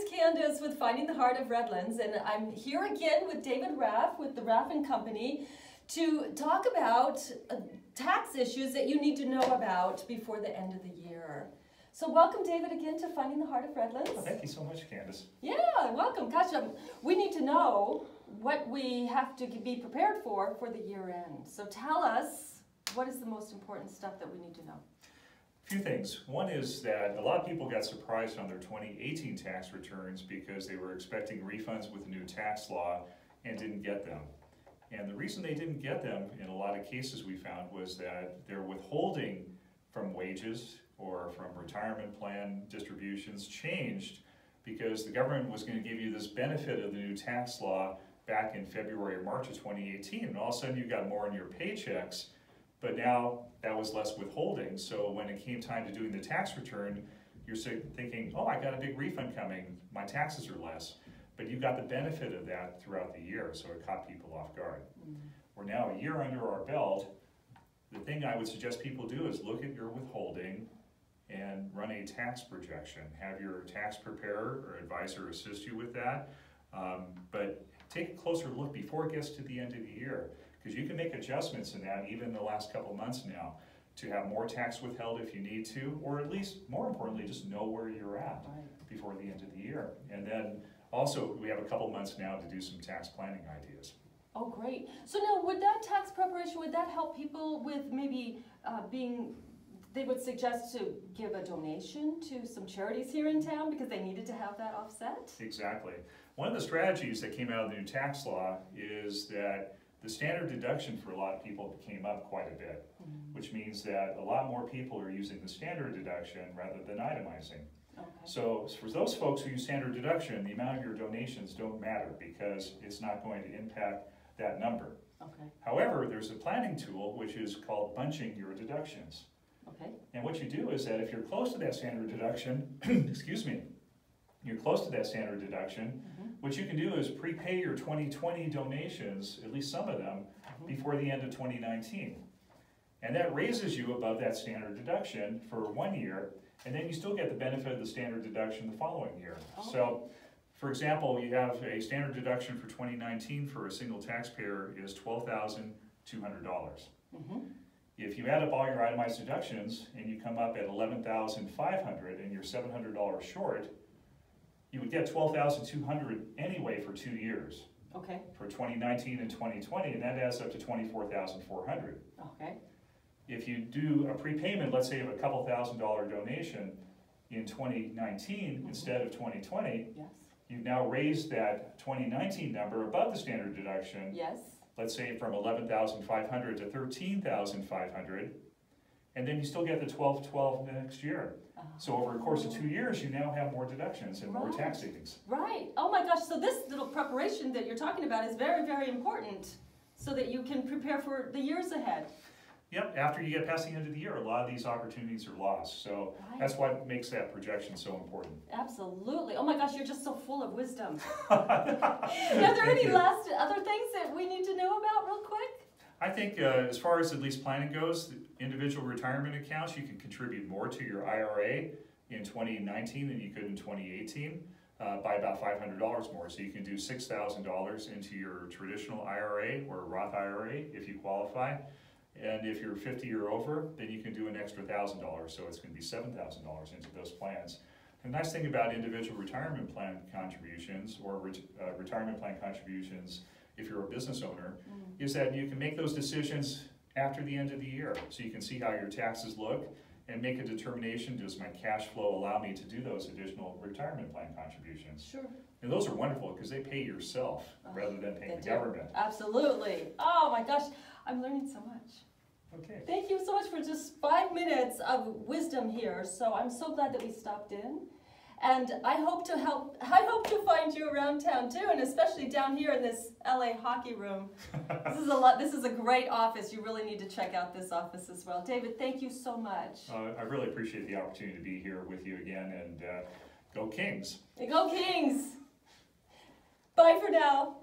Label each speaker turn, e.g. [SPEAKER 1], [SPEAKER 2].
[SPEAKER 1] it's Candace with Finding the Heart of Redlands, and I'm here again with David Raff with the Raff and Company to talk about tax issues that you need to know about before the end of the year. So welcome, David, again to Finding the Heart of Redlands.
[SPEAKER 2] Well, thank you so much, Candace.
[SPEAKER 1] Yeah, welcome. Gosh, we need to know what we have to be prepared for the year end. So tell us, what is the most important stuff that we need to know?
[SPEAKER 2] A few things. One is that a lot of people got surprised on their 2018 tax returns because they were expecting refunds with the new tax law and didn't get them. And the reason they didn't get them, in a lot of cases we found, was that their withholding from wages or from retirement plan distributions changed because the government was going to give you this benefit of the new tax law back in February or March of 2018, and all of a sudden you got more in your paychecks, but now that was less withholding. So when it came time to doing the tax return, you're thinking, oh, I got a big refund coming, my taxes are less. But you got the benefit of that throughout the year, so it caught people off guard. We're now a year under our belt. The thing I would suggest people do is look at your withholding and run a tax projection. Have your tax preparer or advisor assist you with that. But take a closer look before it gets to the end of the year, because you can make adjustments in that even in the last couple months now to have more tax withheld if you need to, or at least, more importantly, just know where you're at before the end of the year. And then also, we have a couple months now to do some tax planning ideas.
[SPEAKER 1] Oh, great. So now, would that tax preparation, would that help people with maybe they would suggest to give a donation to some charities here in town because they needed to have that offset?
[SPEAKER 2] Exactly. One of the strategies that came out of the new tax law is that the standard deduction for a lot of people came up quite a bit, which means that a lot more people are using the standard deduction rather than itemizing.
[SPEAKER 1] Okay.
[SPEAKER 2] So for those folks who use standard deduction, the amount of your donations don't matter because it's not going to impact that number.
[SPEAKER 1] Okay.
[SPEAKER 2] However, there's a planning tool which is called bunching your deductions.
[SPEAKER 1] Okay.
[SPEAKER 2] And what you do is that if you're close to that standard deduction, excuse me, you're close to that standard deduction, what you can do is prepay your 2020 donations, at least some of them, before the end of 2019. And that raises you above that standard deduction for 1 year, and then you still get the benefit of the standard deduction the following year.
[SPEAKER 1] Oh.
[SPEAKER 2] So, for example, you have a standard deduction for 2019 for a single taxpayer is $12,200. If you add up all your itemized deductions and you come up at $11,500 and you're $700 short, you would get $12,200 anyway for 2 years.
[SPEAKER 1] Okay.
[SPEAKER 2] For 2019 and 2020, and that adds up to $24,400.
[SPEAKER 1] Okay.
[SPEAKER 2] If you do a prepayment, let's say of a couple $1,000 donation in 2019 instead of 2020,
[SPEAKER 1] yes,
[SPEAKER 2] you've now raised that 2019 number above the standard deduction.
[SPEAKER 1] yes.
[SPEAKER 2] Let's say from $11,500 to $13,500, and then you still get the $12,200 next year. So over a course of 2 years, you now have more deductions and more tax savings.
[SPEAKER 1] Right. Oh my gosh, so this little preparation that you're talking about is very, very important so that you can prepare for the years ahead.
[SPEAKER 2] Yep, after you get past the end of the year, a lot of these opportunities are lost. So that's what makes that projection so important.
[SPEAKER 1] Absolutely. Oh my gosh, you're just so full of wisdom. Are there any last other things that we need to know about real quick?
[SPEAKER 2] I think as far as at least planning goes, individual retirement accounts, you can contribute more to your IRA in 2019 than you could in 2018 by about $500 more. So you can do $6,000 into your traditional IRA or Roth IRA if you qualify. And if you're 50 or over, then you can do an extra $1,000, so it's going to be $7,000 into those plans. The nice thing about individual retirement plan contributions or retirement plan contributions, if you're a business owner, is that you can make those decisions after the end of the year. So you can see how your taxes look and make a determination, does my cash flow allow me to do those additional retirement plan contributions?
[SPEAKER 1] Sure.
[SPEAKER 2] And those are wonderful because they pay yourself rather than paying the government.
[SPEAKER 1] Absolutely. Oh my gosh, I'm learning so much.
[SPEAKER 2] Okay.
[SPEAKER 1] Thank you so much for just 5 minutes of wisdom here. So I'm so glad that we stopped in. And I hope to find you around town too, and especially down here in this LA hockey room. This is a great office. You really need to check out this office as well. David, thank you so much.
[SPEAKER 2] I really appreciate the opportunity to be here with you again, and go Kings.
[SPEAKER 1] Go Kings! Bye for now.